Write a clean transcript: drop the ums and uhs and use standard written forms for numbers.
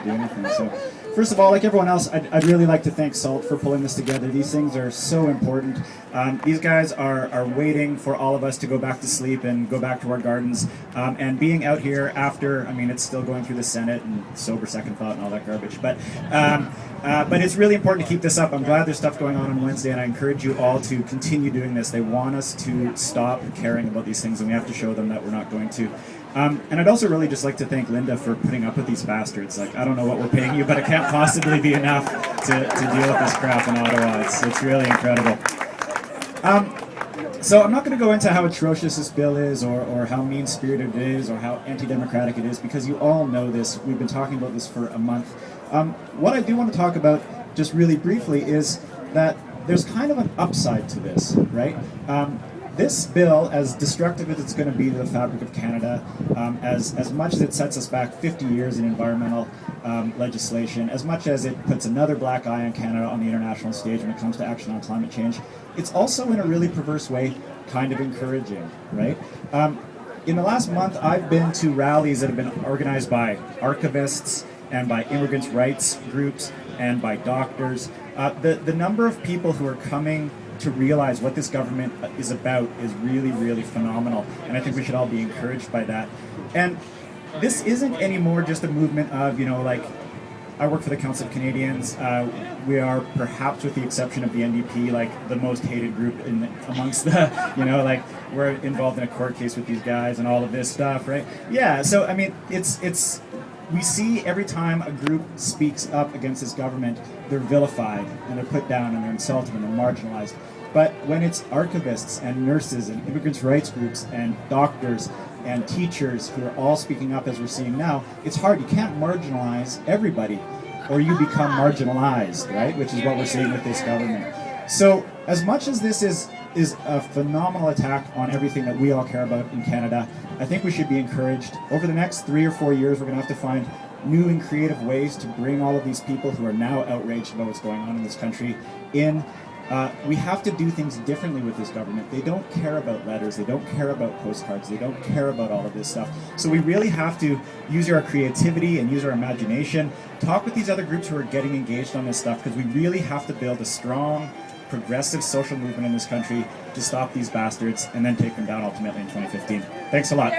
do anything. So, first of all, like everyone else, I'd really like to thank SALT for pulling this together. These things are so important. These guys are waiting for all of us to go back to sleep and go back to our gardens. And being out here after, I mean, it's still going through the Senate and sober second thought and all that garbage. But it's really important to keep this up. I'm glad there's stuff going on Wednesday, and I encourage you all to continue doing this. They want us to stop caring about these things, and we have to show them that we're not going to. And I'd also really just like to thank Linda for putting up with these bastards. Like, I don't know what we're paying you, but it can't possibly be enough to deal with this crap in Ottawa. It's really incredible. So I'm not going to go into how atrocious this bill is, or how mean-spirited it is, or how anti-democratic it is, because you all know this. We've been talking about this for a month. What I do want to talk about, just really briefly, is that there's kind of an upside to this, right? This bill, as destructive as it's going to be to the fabric of Canada, as much as it sets us back 50 years in environmental legislation, as much as it puts another black eye on Canada on the international stage when it comes to action on climate change, it's also in a really perverse way kind of encouraging, right? In the last month, I've been to rallies that have been organized by archivists and by immigrants' rights groups and by doctors. The number of people who are coming to realize what this government is about is really, really phenomenal, and I think we should all be encouraged by that. And this isn't anymore just a movement of, like, I work for the Council of Canadians. We are, perhaps with the exception of the NDP, like the most hated group amongst the, like, we're involved in a court case with these guys and all of this stuff, right? Yeah, so I mean, it's we see every time a group speaks up against this government, they're vilified and they're put down and they're insulted and they're marginalized. But when it's archivists and nurses and immigrants' rights groups and doctors and teachers who are all speaking up, as we're seeing now, it's hard. You can't marginalize everybody or you become marginalized, right? Which is what we're seeing with this government. So as much as this is a phenomenal attack on everything that we all care about in Canada, I think we should be encouraged. Over the next 3 or 4 years, we're going to have to find new and creative ways to bring all of these people who are now outraged about what's going on in this country in. We have to do things differently with this government. They don't care about letters. They don't care about postcards. They don't care about all of this stuff. So we really have to use our creativity and use our imagination, talk with these other groups who are getting engaged on this stuff, because we really have to build a strong, progressive social movement in this country to stop these bastards and then take them down ultimately in 2015. Thanks a lot.